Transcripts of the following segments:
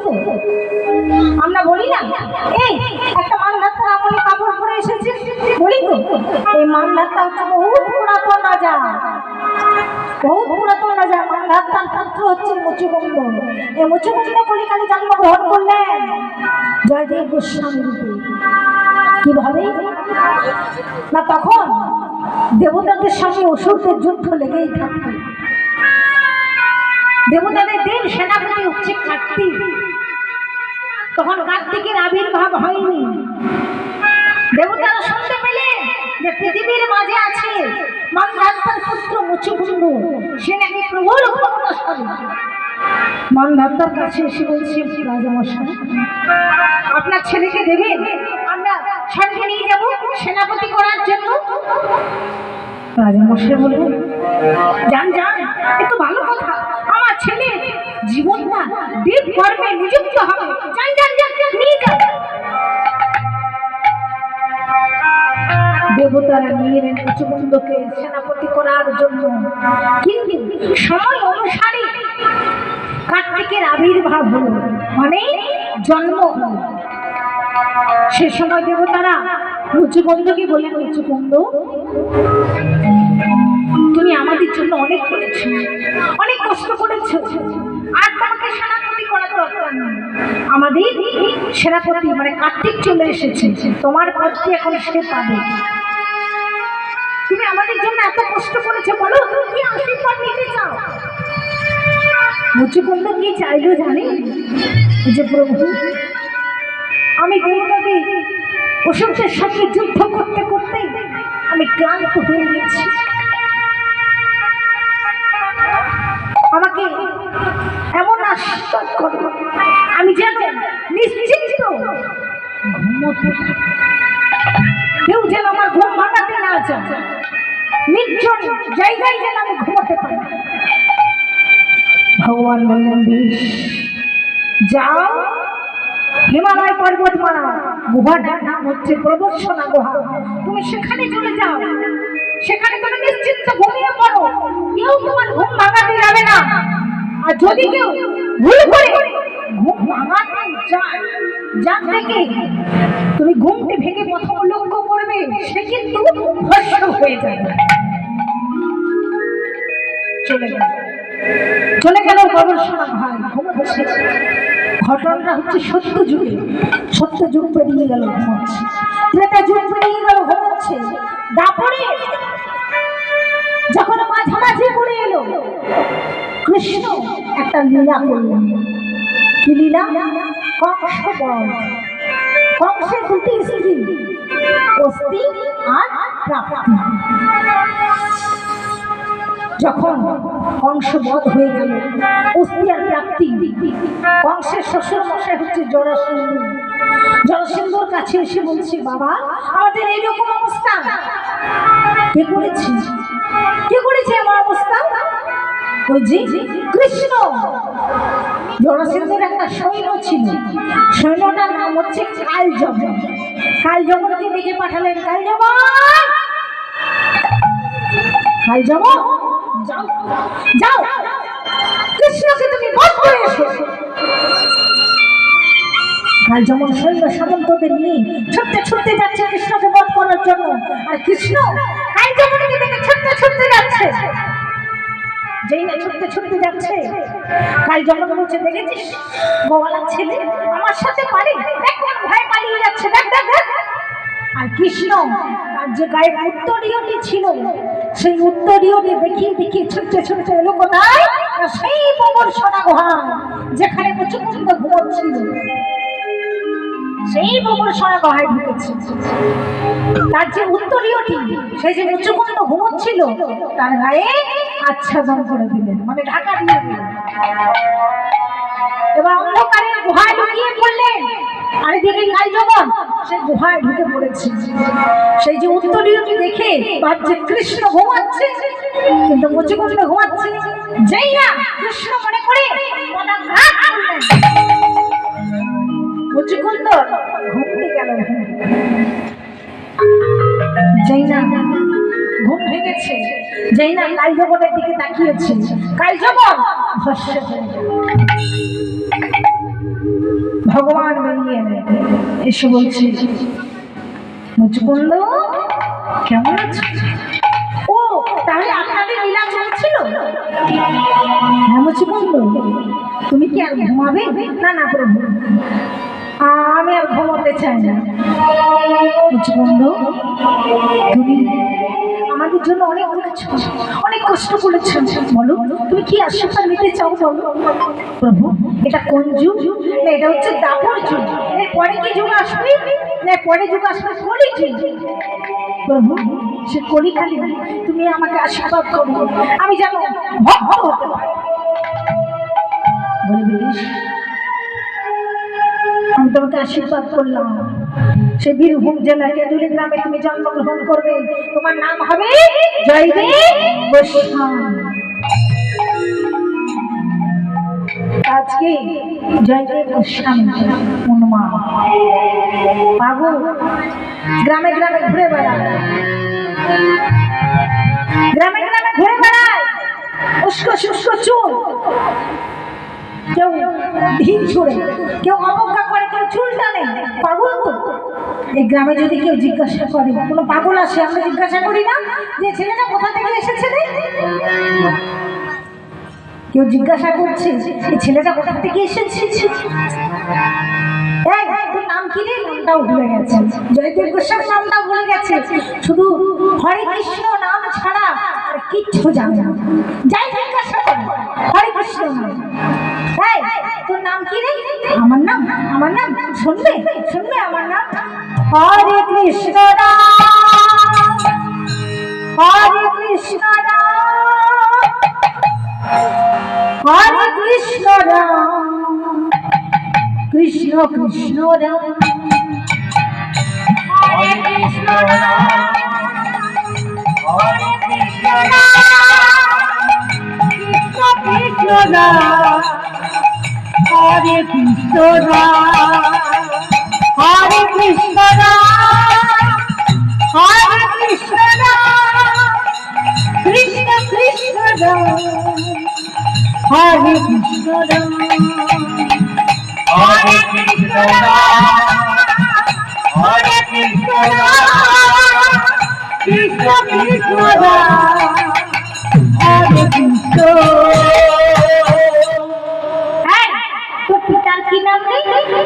তো? আমরা বলি না এই একটা মানধাত্তার আমলে কাপড় পরে এসেছে, বলি তো? এই মানধাত্তা হচ্ছে বহুত পুরাতন রাজা, বহুত পুরাতন রাজা। মানধাত্তার পুত্র হচ্ছে মুচুকুন্দ। এই মুচুকুন্দ কলিকালে জন্মগ্রহণ করলেন জয়দেব গোস্বামী রূপে। কিভাবে না, তখন দেবতাদের সঙ্গে অসুরদের যুদ্ধ লেগেই থাকত। দেবতাদের দেব সেনাপতি হচ্ছে কার্তিক। তখন কার্তিকের আবির্ভাব হয়নি। দেবতারা শুনতে পেলেন যে পৃথিবীর মাঝে আছে মানধাত্তার পুত্র মুচুকুন্দ, সে নাকি প্রবল ক্ষমতাশালী। মানধাত্তার কাছে এসে বলছে, রাজামশাই আপনার ছেলেকে দেবেন, আমরা সঙ্গে নিয়ে যাব সেনাপতি করার জন্য। রাজামশাই বললেন, যান যান, এ তো ভালো কথা, আমার ছেলে জীবনটা দেব কর্মে নিযুক্ত হবে। যান যান যান, নিয়ে যান। দেবতারা নিয়ে এলেন মুচুকুন্দকে সেনাপতি করার জন্য। কিন্তু সময় অনুসারে কার্তিকের আবির্ভাব হলো, মানে জন্ম হলো। সে সময় দেবতারা মুচুকুন্দকে বললেন, মুচুকুন্দ তুমি আমাদের জন্য অনেক করেছো, অনেক কষ্ট করেছো, আর তোমাকে সেনাপতি করা দরকার নেই। আমাদের সেনাপতি মানে কার্তিক চলে এসেছে, তোমার পদটি এখন সে পাবে। তুমি আমাদের জন্য এত কষ্ট করেছো, বলো তুমি কি আশীর্বাদ নিতে চাও? মুচুকুন্দ কি চাইলো জানে? যে প্রভু, আমি দেবতাদের অসুরদের সঙ্গে যুদ্ধ করতে করতে আমি ক্লান্ত হয়ে গেছি, আমাকে এমন আশীর্বাদ করো আমি যেন নিশ্চিন্ত ঘুমোতে, কেউ যেন আমার ঘুম ভাঙাতে না চায়, নির্জন জায়গায় যেন আমি ঘুমাতে পারি। ভগবান বললেন, বেশ যাও, হিমালয় পর্বতমালা গুহাটার নাম হচ্ছে প্রদর্শনা গুহা, তুমি সেখানে চলে যাও, সেখানে তুমি নিশ্চিন্ত ঘুমিয়ে পড়ো, কেউ তোমার ঘুম ভাঙাতে যাবে না। আর যদি কেউ ভুল করে ঘুম ভাঙাতে যায়, যার থেকে তুমি ঘুমটি ভেঙে প্রথম লক্ষ্য করবে, সে কিন্তু ভস্ম হয়ে যাবে। চলে গেল প্রদর্শনা ভাই ঘুমোতে। ঘটনাটা হচ্ছে সত্য যুগে, সত্য যুগ পেরিয়ে গেল ঘুমাচ্ছে, ত্রেতা যুগ পেরিয়ে গেল ঘুমাচ্ছে। দাপরে যখন মাঝামাঝি করে এলো, কৃষ্ণ একটা লীলা করলেন। কি লীলা? কংস বধ। কংসের দুটি স্ত্রী, অস্তি আর প্রাপ্তি। যখন কংস বধ হয়ে গেল, অস্তি আর প্রাপ্তি, কংসের শ্বশুর মশাই হচ্ছে জরাসন্ধ। জরাসন্ধর কাছে এসে বলছে, বাবা আমাদের এইরকম অবস্থা, কে করেছে? কে করেছে আমার অবস্থা? ওই যে কৃষ্ণ। জরাসন্ধের একটা সৈন্য ছিল, সৈন্যটার নাম হচ্ছে কালযমন। কালযমনকে ডেকে পাঠালেন, কালযমন, কালযমন যাও যাও, কৃষ্ণকে তুমি বধ করে এসো। কালযমন সৈন্য সামন্তদের নিয়ে ছুটতে ছুটতে যাচ্ছে কৃষ্ণকে বধ করার জন্য। আর কৃষ্ণ কালযমনকে দেখে ছুটতে ছুটতে যাচ্ছে। যেই না ছুটতে ছুটতে যাচ্ছে, কালযমন বলছে, দেখেছিস গোয়ালার ছেলে আমার সাথে পারে, দেখ ভাই পালিয়ে যাচ্ছে, দেখ দেখ দেখ। আর কৃষ্ণ তার যে গায়ে উত্তরীয়টি ছিল, সেই উত্তরীয়টি দেখিয়ে দেখিয়ে ছুটতে ছুটতে এলো কোথায়? সেই প্রদর্শনা গুহা যেখানে মুচুকুন্দ ঘুমোচ্ছিল, সেই প্রদর্শনা গুহায় ঢুকেছে। তার যে উত্তরীয়টি, সেই যে মুচুকুন্দ ঘুমোচ্ছিল, তার গায়ে আচ্ছাদন করে দিলেন, মানে ঢাকা দিয়ে দিলেন। এবার অন্ধকারের গুহায় ঢুকিয়ে পড়লেন। আর এদিকে কালযমন সে গুহায় ঢুকে পড়েছে। সেই যে উত্তরীয়টি দেখে ভাবছে কৃষ্ণ ঘুমাচ্ছে, কিন্তু মুচুকুন্দ ঘুমাচ্ছে। যেই না কৃষ্ণ মনে করে মুচুকুন্দ ঘুমতে গেল। যেই না ঘুম ভেঙেছে, যেই না কালযমনের দিকে তাকিয়েছে, কালযমন ভস্ম হয়ে গেল। ভগবান বেরিয়ে এলেন, এসে বলছে মুচকুন্দ কেমন আছো? ও তাহলে আপনাদের লীলা চলছিল? হ্যাঁ মুচকুন্দ, তুমি কি আর ঘুমাবে? না না প্রভু, আমি আর ঘুমাতে চাই না। মুচকুন্দ, তুমি আমাদের জন্য অনেক অনেক কষ্ট করেছেন, বলো তুমি কি আশীর্বাদ নিতে চাও বলো। প্রভু এটা কোন যুগ? না এটা হচ্ছে দাপর যুগ। এর পরে কি যুগ আসবে? না পরে যুগ আসবে কলি যুগ। প্রভু সে কলি খালি তুমি আমাকে আশীর্বাদ করো, আমি যেন ভক্ত হতে পারি। বলে বেশ, আমি তোমাকে আশীর্বাদ করলাম। সে বীরভূম জেলার কেঁদুলি গ্রামে তুমি জন্মগ্রহণ করবে, তোমার নাম হবে জয়দেব গোস্বামী। আজকে জয়দেব গোস্বামী হনুমান বাবু গ্রামে গ্রামে ঘুরে বেড়ায়, গ্রামে গ্রামে ঘুরে বেড়ায়, উস্কো শুষ্ক চুল, কেউ ঢিল ছুড়ে, কেউ অবজ্ঞা করে, কেউ চুল টানে। পাগল তো। এই গ্রামে যদি কেউ জিজ্ঞাসা করে, কোনো পাগল আসে, আমরা জিজ্ঞাসা করি না যে ছেলেটা কোথা থেকে এসেছে রে? কেউ জিজ্ঞাসা করছে এই ছেলেটা কোথা থেকে এসেছে? তোর নাম কি রে? নামটাও ভুলে গেছে, জয়দেব গোস্বামী নামটাও ভুলে গেছে, শুধু হরে কৃষ্ণ নাম ছাড়া আর কিচ্ছু জানে না। যাই জিজ্ঞাসা করে হরে কৃষ্ণ নাম। তোর নাম কি রে? আমার নাম শুনবে শুনবে আমার নাম হরে কৃষ্ণ রাম, হরে কৃষ্ণ রাম, হরে কৃষ্ণ রাম, কৃষ্ণ কৃষ্ণ রাম, হরে কৃষ্ণ রাম, হরে কৃষ্ণ রাম, কৃষ্ণ কৃষ্ণ রাম, হরে কৃষ্ণ রাম, হরে কৃষ্ণ রাম, হরে কৃষ্ণ রাম, কৃষ্ণ কৃষ্ণ রাম, হরে কৃষ্ণ রাম, হরে কৃষ্ণ রাম, হরে কৃষ্ণ রাম, কৃষ্ণ কৃষ্ণ রাম, হরে কৃষ্ণ। তোর পিতার কি নাম রে?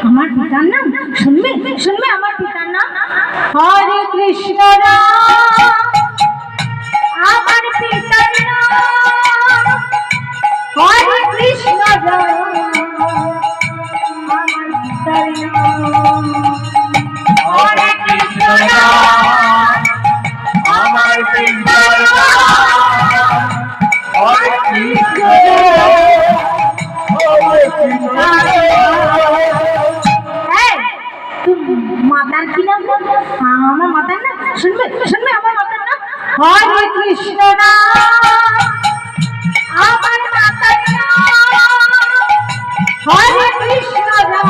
আমার পিতার নাম শুনবে শুনবে আমার পিতার নাম হরে কৃষ্ণ রাম, আমার পিতার নাম হরে কৃষ্ণ রাম, আমার পিতার নাম হরে কৃষ্ণ রাম, আমার পিতার নাম হরে কৃষ্ণ মাতার কি নাম? আমার মাতার নাম শুনবে শুনবে আমার মাতার নাম হরে কৃষ্ণ রাম, আমার মাতার নাম হরে কৃষ্ণ রাম,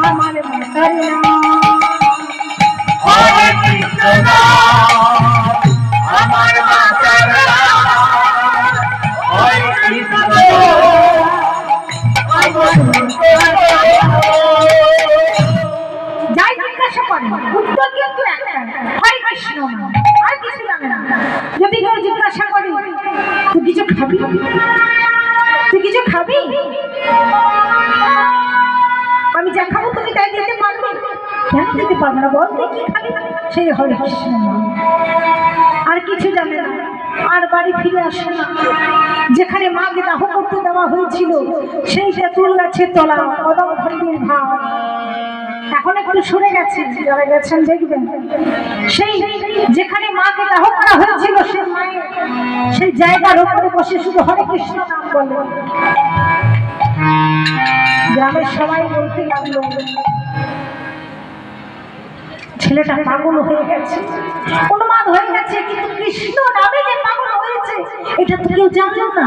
আমার মাতার নাম হরে কৃষ্ণ রাম, আমার মাতার নাম হরে কৃষ্ণ। যাই জিজ্ঞাসা করে উত্তর কিন্তু একটা, হরে কৃষ্ণ, আর কিছু জানে না। যদি কেউ জিজ্ঞাসা করে তুই কিছু খাবি, তুই কিছু খাবি, আমি যা খাবো তুমি তাই দিতে পারবে? কেন দিতে পারবে না বল? তুই কি খাবি? সেই হরে কৃষ্ণ, আর কিছু জানে না, আর বাড়ি ফিরে আসে না। যেখানে মাকে দাহ করতে দেওয়া হয়েছিল সেই তেঁতুল গাছের তলা কদম খণ্ডের ভাব এখন একটু সরে গেছে, যারা গেছেন দেখবেন। সেই যেখানে মাকে দাহ করা হয়েছিল সেই মায়ের সেই জায়গার উপরে বসে শুধু হরে কৃষ্ণ নাম বলে। গ্রামের সবাই বলতে লাগলো ছেলেটা পাগল হয়ে গেছে, উন্মাদ হয়ে গেছে, কিন্তু কৃষ্ণ নামে যে পাগল হয়েছে এটা তো কেউ জানলো না।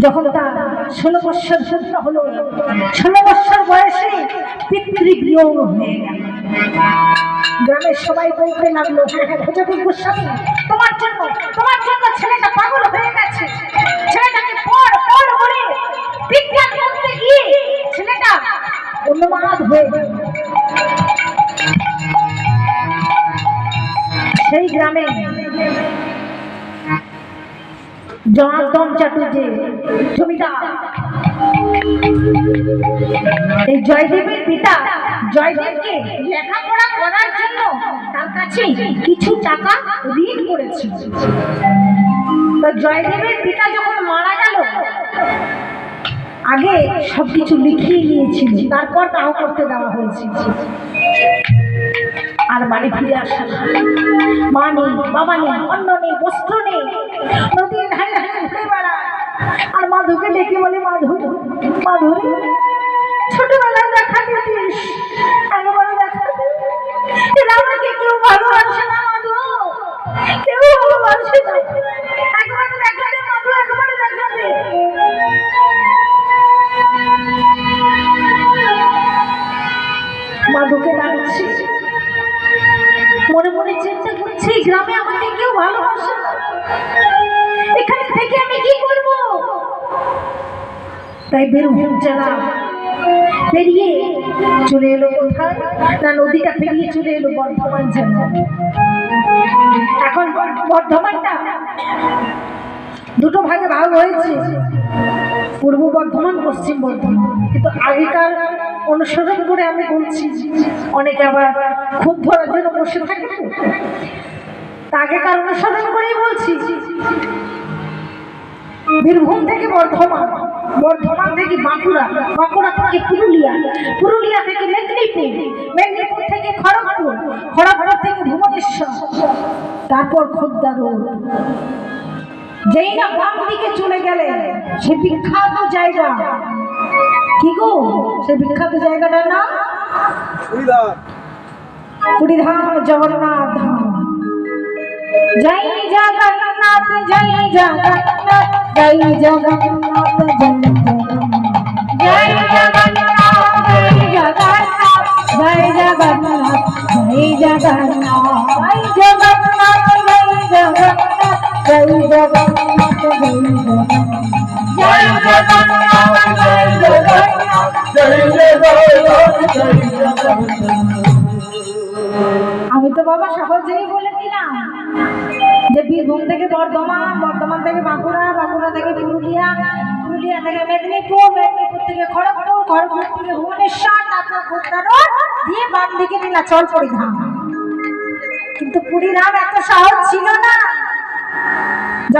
যখন তার 16 বৎসর পূর্ণ হলো, 16 বৎসর বয়সে পিতৃবিয়োগ হয়ে গেল। গ্রামের সবাই বলতে লাগলো জয়দেব গোস্বামী তোমার জন্য ছেলেটা পাগল হয়ে গেছে, ছেলেটাকে পড় পড় বলে বিজ্ঞান উন্মাদ হয়ে সেই গ্রামে জনার্দন চ্যাটার্জি জমিদার এই জয়দেবের পিতা জয়দেবকে লেখাপড়া করার জন্য তার কাছে কিছু টাকা ঋণ করেছিল। তো জয়দেবের পিতা যখন মারা গেল আগে সবকিছু লিখিয়ে নিয়েছিল, তারপর তাও করতে দেওয়া হয়েছিল। আর বাড়ি ফিরে আসে না, মা নেই, বাবা নেই, অন্ন নেই, বস্ত্র নেই, নদীর ধারে ধারে ঘুরে বেড়ায়। আর মাধুকে ডেকে বলে, মাধু মাধু ছোটবেলায় দেখা দিতিস, একবারে দেখা দিস, আমাকে কেউ ভালোবাসে না মাধু, কেউ ভালোবাসে না, একবারে দেখা দে মাধু, একবারে দেখা দে। মাধুকে ডাকছি, মনে মনে চিন্তা করছি গ্রামে আমাকে কেউ ভালোবাসে না, এখানে থেকে আমি কি করব? তাই বীরভূম জেলা পেরিয়ে চলে এলো কোথায় না, নদীটা পেরিয়ে চলে এলো বর্ধমান জেলা। এখন বর্ধমানটা দুটো ভাগে ভাগ হয়েছে, পূর্ব বর্ধমান, পশ্চিম বর্ধমান। কিন্তু আগেকার অনুসরণ করে আমি বলছি, অনেকে আবার খুব ধরার জন্য বসে থাকে, আগেকার অনুসরণ করেই বলছি। বীরভূম থেকে বর্ধমান, বর্ধমান থেকে বাঁকুড়া, বাঁকুড়া থেকে পুরুলিয়া, পুরুলিয়া থেকে মেদিনীপুর, মেদিনীপুর থেকে খড়গপুর, খড়গপুর থেকে ভুবনেশ্বর, তারপর খোর্ধা রোড। যেই না বাম দিকে চলে গেলে সে বিখ্যাত জায়গা, কি গো সে বিখ্যাত জায়গাটার নাম পুরীধাম, জগন্নাথ ধাম। জয় জগন্নাথ, জয় জগন্নাথ, জয় জগন্নাথ, জয় জগন্নাথ, জয় জগন্নাথ, জয় জগন্নাথ, জয় জগন্নাথ, জয় জগন্নাথ, জয় জগন্নাথ, জয় জগন্নাথ, জয় জগন্নাথ, জয় জগন্নাথ, জয় জগন্নাথ, জয় জগন্নাথ। আমি তো বাবা সহজেই বলে দিলাম যে বীরভূম থেকে বর্ধমান, বর্ধমান থেকে বাঁকুড়া, বাঁকুড়া থেকে পুরুলিয়া, পুরুলিয়া থেকে মেদিনীপুর, মেদিনীপুর থেকে খড়গপুর, খড়গপুর থেকে ভুবনেশ্বর, তারপর খোর্ধা রোড দিয়ে বাম দিকে নীলাচল পুরীধাম। কিন্তু পুরীধাম এত সহজ ছিল না।